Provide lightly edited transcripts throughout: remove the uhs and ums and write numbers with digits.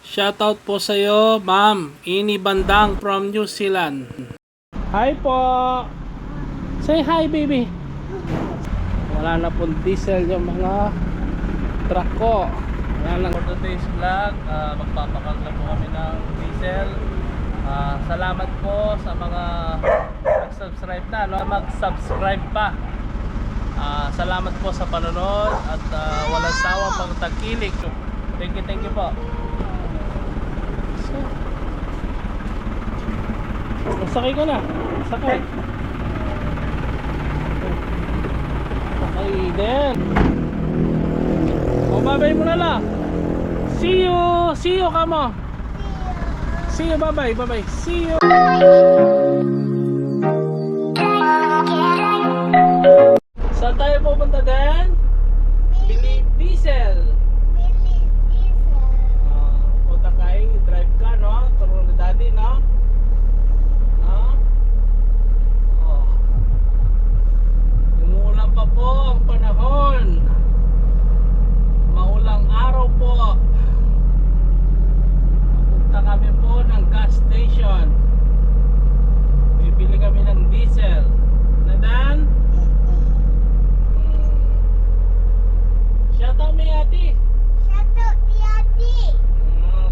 Shoutout po sa iyo, Ma'am Ini Bandang from New Zealand. Hi po. Say hi, baby. Wala na pong diesel yung mga truck ko. Wala na. For today's vlog, magpapakanta po kami ng diesel. Salamat po sa mga nag-subscribe na, no? Mag-subscribe pa. Salamat po sa panonood at walang sawang pagtangkilik. Thank you po. Sakay ko na. Sakay. Sakay din. O, babay mo na lang. See you. See you, kamo. See you, bye-bye. Bye-bye. See you. Saan tayo pupunta din? Bili diesel. Punta kayo, drive ka, no? Turo ni daddy, no? No? Oh. Umuulan pa po ang panahon. Maulang araw po. Punta kami po ng gas station. Bibili kami ng diesel. Nadan? Shoutout mo, ate. Shoutout ni Ate.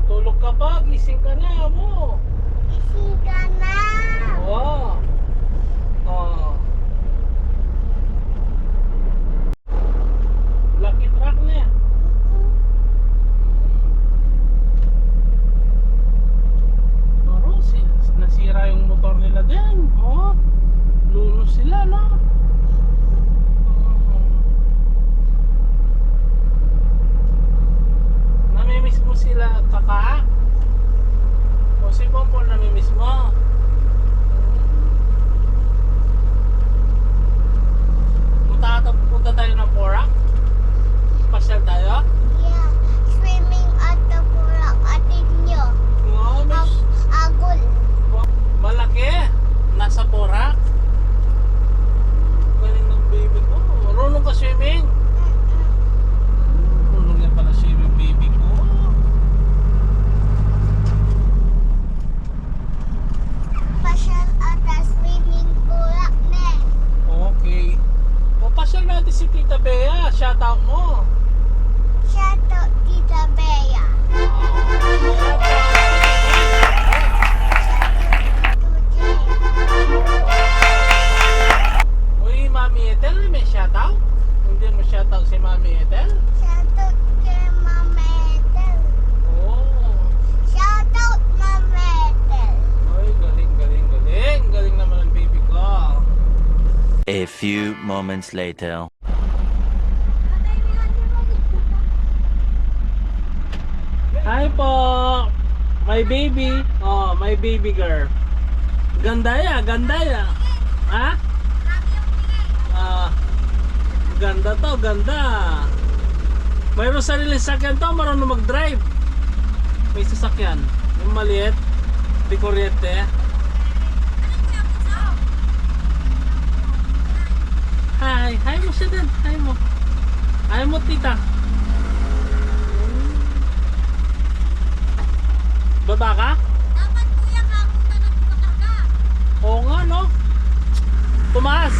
Tulog ka pa, gising ka na mo. Ising ka na. Oo. Lucky truck na yan. Pero nasira yung motor nila din. Lunos sila, no? Namimiss mo sila, kaka? O si Pompon namimiss mo? Punta tayo ng Porac? Pasyal tayo? Yeah. Swimming at the Porac. Atin nyo. Oo, Agol. malaki. Nasa Porac. Galing ng baby ko. Marunong ka swimming? Marunong yan pala swimming baby ko. Pasyal at the swimming Porac na. Okay. O pasyal natin si Tita Bea. Shoutout mo. Shoutout Tita Bea. Uy, Mami Ethel, may shoutout? Hindi mo shoutout si Mami Ethel? Shoutout kay Mama Ethel. Oh. Shoutout Mama Ethel. Ay, galing. Galing naman ang baby ko. A few moments later. Hi po! My baby. Oh, my baby girl. Ganda ya. Ha? Ganda to, ganda. Mayroon sariling sasakyan to, marunong mag-drive. May sasakyan. Yung maliit, di kuryente. Hi mo siya din. Hi mo, tita. Baba ka? Dapat kuya ka punta na pagkaga. Oo nga, no? Tumaas.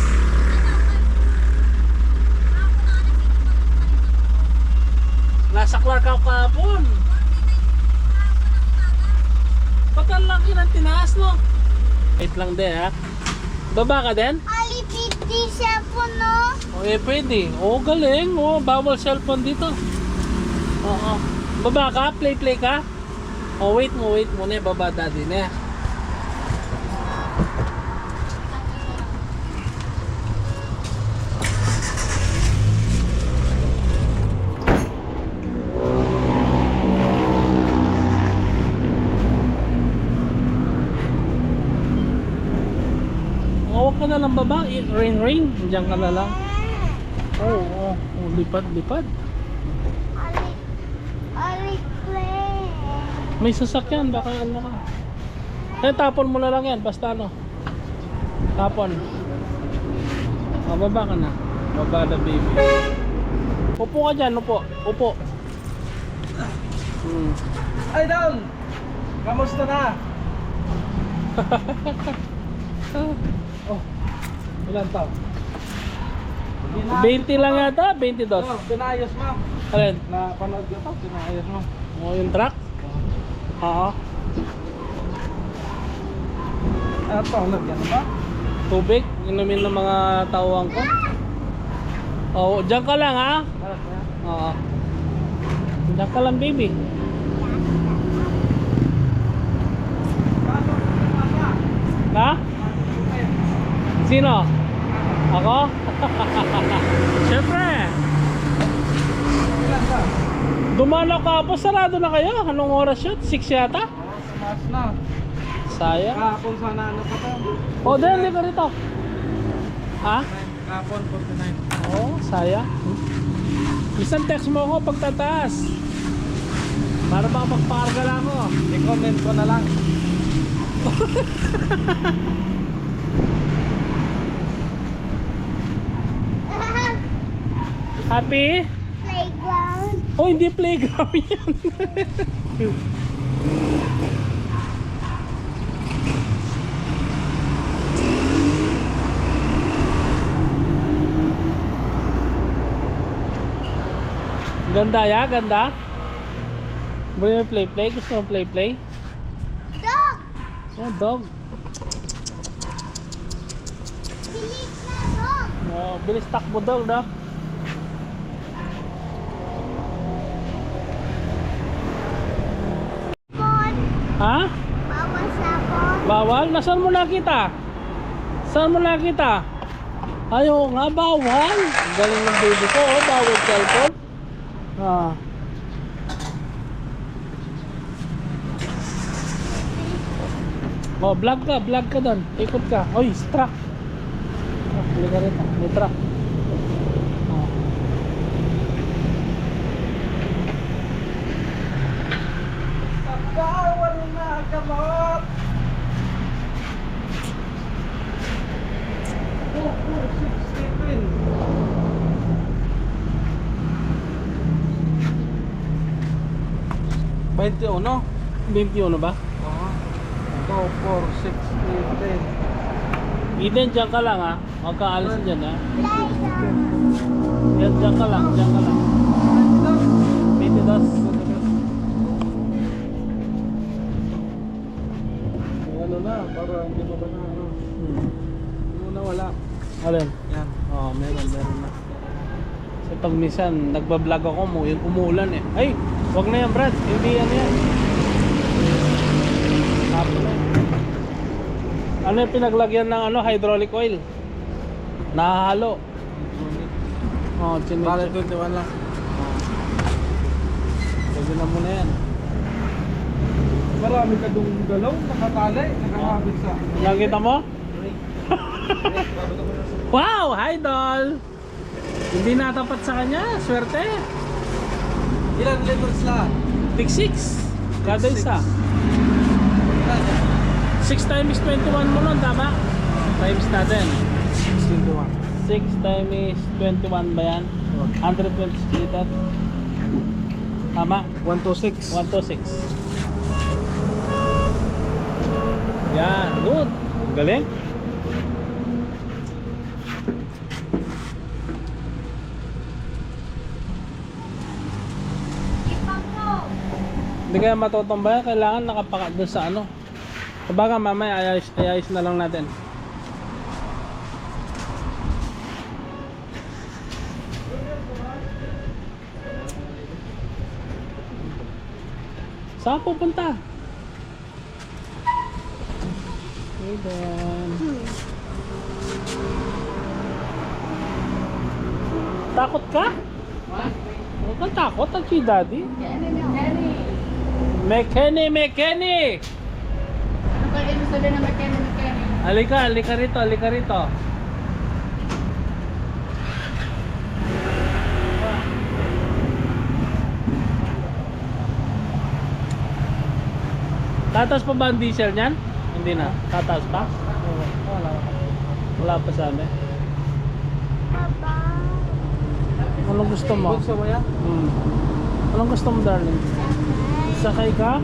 Nasa Clark ako kahapon. Ba't ang laki ng tinaas, no? Wait lang din, ha? Baba ka din? Alipiti cellphone, no? O, pwede. O, galing. O, bawal cellphone dito. Oo. Baba ka? Play ka? O, wait mo na. Baba daddy na. Huwag ka na lang baba. Rain. Diyan ka na lang. Oo. Lipad. Aliplay. May sasakyan. Baka ano ka. Tapon mo na lang yan. Basta ano. Tapon. Baba ka na. Baba na baby. Upo ka dyan. Upo. Idol! Kamusta na? Oh, ilan to? 20 lang yata, 22. Pinayos mo. Alin? Napanood ko to, pinayos mo. O yung truck? Oo. Ito, lagyan ba? Tubig, inumin ng mga tawang ko. Oo, dyan ka lang ha? Oo. Dyan ka lang baby. Ha? Sino? Ako? Siyempre. Dumaan ako kapos, sarado na kayo. Anong oras yun? 6 yata? Oo, sumas na. Sayang. Kahapon sana ano pa to? O, dahil ka rito. Ha? Kahapon, 49. Oo, sayang. Isang text mo ako pagtataas. Para makapagpaarga lang ako. I-comment ko na lang. Happy? Playground. Oh, hindi playground yan. Ganda ya, ganda. Bili mo play? Gusto mo play? Dog. Oh, dog. Bilis na dog. Oh, bilis takbo dog, no? Bon. Ha? Bawal sabon. Bawal? Nasaan mo nakita? Saan mo nakita? Ayaw nga, bawal. Galing ng baby ko, oh, bawal cellphone. Ah. Oh, vlog ka doon. Ikot ka. Oy, truck. Oh, huli ka rin. May truck. Oh. Bawal na kamot! Oh, 21. 21 ba? Oo. 2, 4, 6, 8, 10. Eden, dyan ka lang ha. Huwag ka alis dyan ha. Playground. Yan, dyan ka lang. 22. Ano na, para hindi mo ba na ano. Muna wala. Alin? Yan. Oo, meron na. Kasi pag minsan, nagbablog ako, umuulan eh. Ay, wag na yan Brad. Hindi yan yan. Tapos na yan. Ano yung pinaglagyan ng hydraulic oil? Nahahalo. Oo, Bale 21 lang. Pwede na muna yan. Marami ka dong galaw, nakatali, nakakabit sa. Nakita mo? Wow, idol! Hindi natapat sa kanya, swerte. Ilan liters lahat? Tig 6. Kada isa. 6 times 21 mo nun, tama? Times natin. 61. 6 times 21 ba yan? 126 liter. Tama? 126. 126. Yan, good. Galing. Hindi kaya matutumbayan, kailangan nakapaka doon sa ano. Kumbaga mamaya ayos na lang natin. Saan pupunta? Okay then. Takot ka? Huwag kang takot, ang si daddy. Mekeni! Ano ba ibig sabihin ng mechanic? Halika rito. Tataas pa ba ang diesel niyan? Hindi na. Tataas pa? Wala pa sa amin. Papa. Anong gusto mo? Buksa mo yan? Anong gusto mo, darling? Papa. Sasakay ka?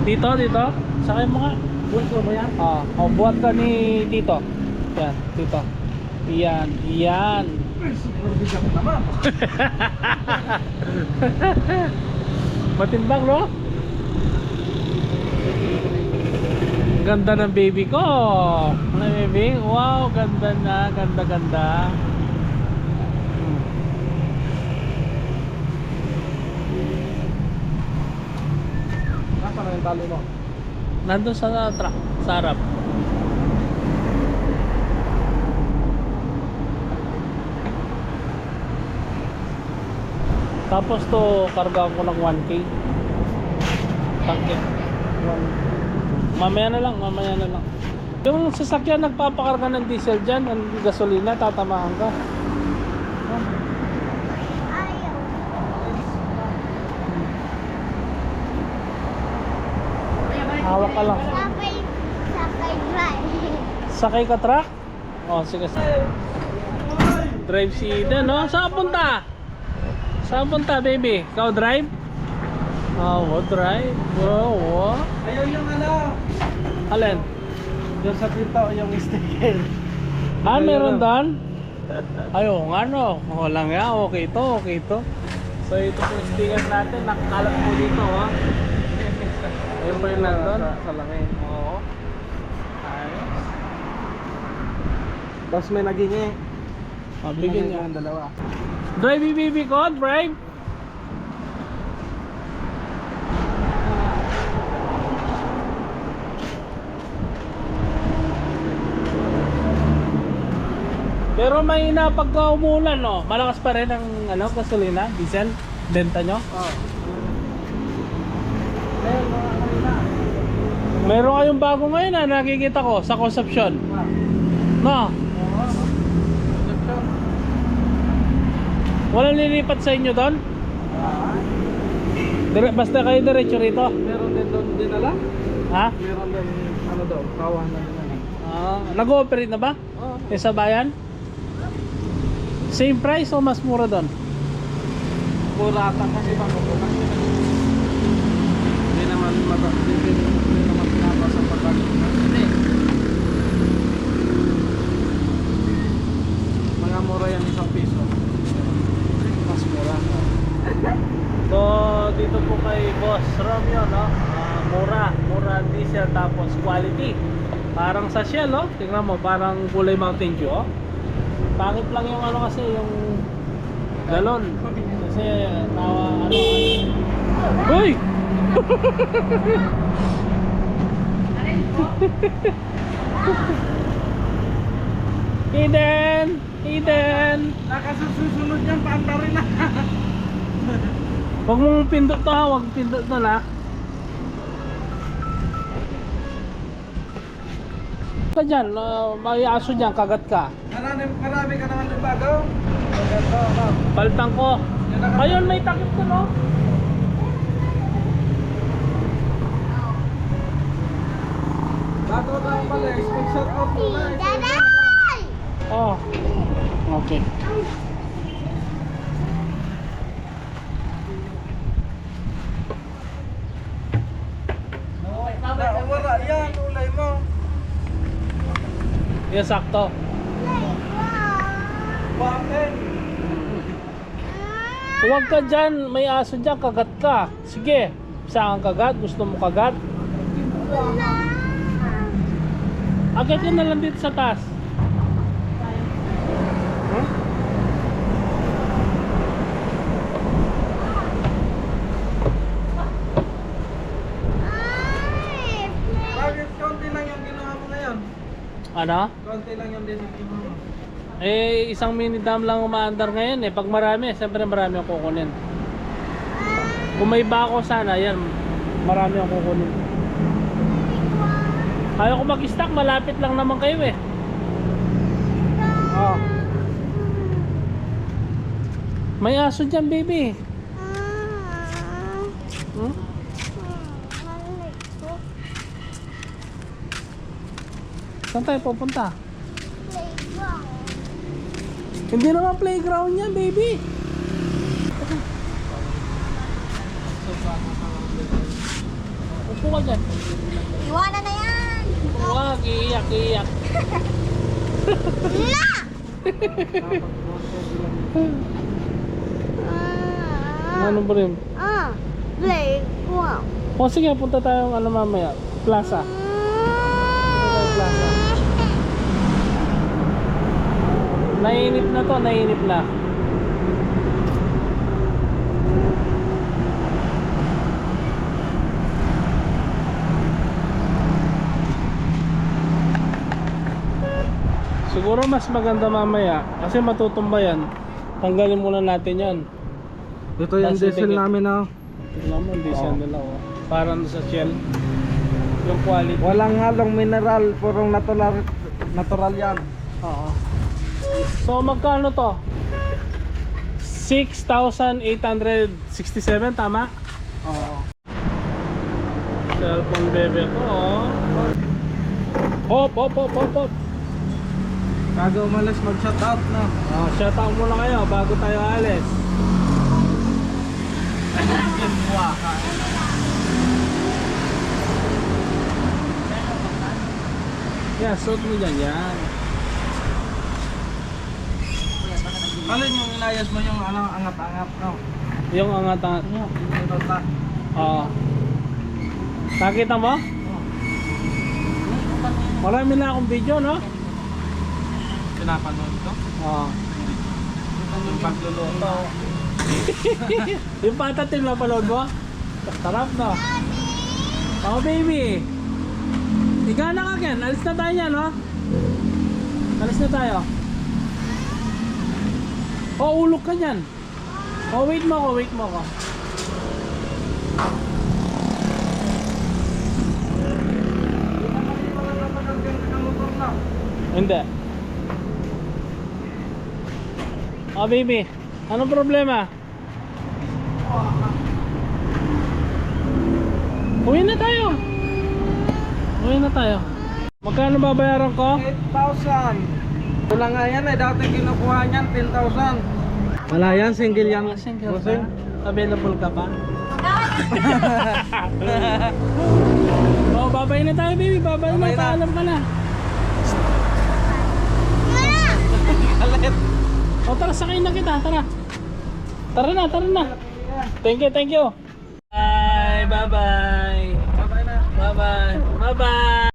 Dito, dito? Sakay mo nga. Buwan ko ba yan? Buhat ka ni Tito. Yan, Tito. Yan, yan. Super bigat naman. Matimbang, no? Ganda ng baby ko. Ano, baby? Wow, ganda na. Ganda, ganda. Nasa na yung tali mo? Nandun sa truck, sa harap. Tapos to, kargaan ko ng 1K. Tangke. Mamaya na lang, mamaya na lang. Yung sasakyan nagpapakarga ng diesel dyan, ng gasolina, tatamaan ka. Ayaw. Hawak ka lang. Sakay drive. Sakay ka truck? Oh, sige. Drive si Eden, no? Saan punta? Saan punta, baby? Ikaw drive? Oh, drive. Wow. Ayaw yung ano. Alin? Yung sa pinto, yung sticker. Meron doon? Ayun, ano? Walang nga, okay to, okay to. So, ito po yung sticker natin. Nakakalat po dito, oh. Ayun pa yung nandun. Sa langit. Oo. Ayos. Tapos may nagingi. Bigyan niya. Ang dalawa. Drive, baby ko, drive. Pero may na pagka umulan, no? Malakas pa rin ang ano, gasolina, diesel, benta nyo. Oh. Meron kayong bago ngayon na nakikita ko sa consumption. No? Walang lilipat sa inyo doon? Basta kayo diretso rito? Meron din doon dinala? Ha? Meron din ano daw, kawan na dinala. Nag-ooperate na ba? Oo. Yung sa bayan? Same price o mas mura doon? Kuratan kasi pangkukulang. Hindi naman hindi naman pinapa sa pagkakulang. Hindi. Mga mura yan, 1 piso. Mas mura. So, dito po kay Boss Romeo, no? Mura diesel tapos quality. Parang sa Shell, oh. Tingnan mo, parang kulay Mountain Dew, oh. Pangit lang yung ano kasi, yung galon. Kasi, Uy! Eden! Eden! Nakasusunod niyang paanda rin na. Huwag mong pindot to, ha? Huwag pindot to, ha? Ka dyan, may aso dyan, kagat ka. Marami ka naman yung bago. Maganda, no? Baltang ko. Ayun, may takip ko, no? Bago na pala, sponsor out mo na. Daday! Oh. Okay. Wala yan, ulay mo. Yan, sakto. Bakit? Huwag ka dyan, may aso dyan, kagat ka. Sige, saan kang kagat? Gusto mo kagat? Agad ka na lang dito sa taas. Hmm? Bakit konti lang yung ginawa mo ngayon? Ano? Konti lang yung disiplina mo. Eh, isang mini dam lang umaandar ngayon eh. Pag marami, siyempre marami ang kukunin. Kung may bako sana, yan, marami ang kukunin. Ayaw ko mag-stock, malapit lang naman kayo eh. Oh. May aso dyan, baby. Hmm? Saan tayo pupunta? Hindi naman playground yan, baby. ka dyan. Iwanan na yan. Huwag, iiyak. La! Ano ba rin? Play. Wow. O sige, punta tayo ano mamaya. Plaza. Punta tayo plaza. Nainip na to, nainip na. Siguro mas maganda mamaya kasi matutumba yan. Tanggalin muna natin yan. Ito yung Kasi diesel tingin- namin na. Tignan mo, hindi siya nila oh. Parang sa Shell. Yung quality. Walang halong mineral, purong natural yan. Oo. So magkano to? 6,867 tama? Oo. Cellphone bebe ko oh. Hop. Bago umalis mag-shut out na. Oh, shout out muna kayo bago tayo alis. Yeah, suot mo dyan yan. Alin yung inayos mo yung angat-angat, no? Yung angat-angat. Ito ta. Oo. Nakita mo? Marami na akong video, no? Pinapanood ko. Oo. Yung pagluluto. Yung patatim na panood mo? Sarap, no? Oh, baby. Higa na ka, Ken. Alis na tayo niya, no? Alis na tayo. Oh, ulok ka dyan. Oh, wait mo ko. Hindi. Oh, baby. Anong problema? Uwi na tayo. Magkano babayaran ko? 8,000. Wala nga yan eh, dati kinukuha niyan 10,000. Wala yan, single yan. Single Bossing. ka? Available ka pa? Oh, babay na tayo, baby. Babay na. Babay na. Paalam ka na. Galit. O, tara, sakay na kita. Tara. Tara na. Thank you. Bye. Bye-bye na. Bye.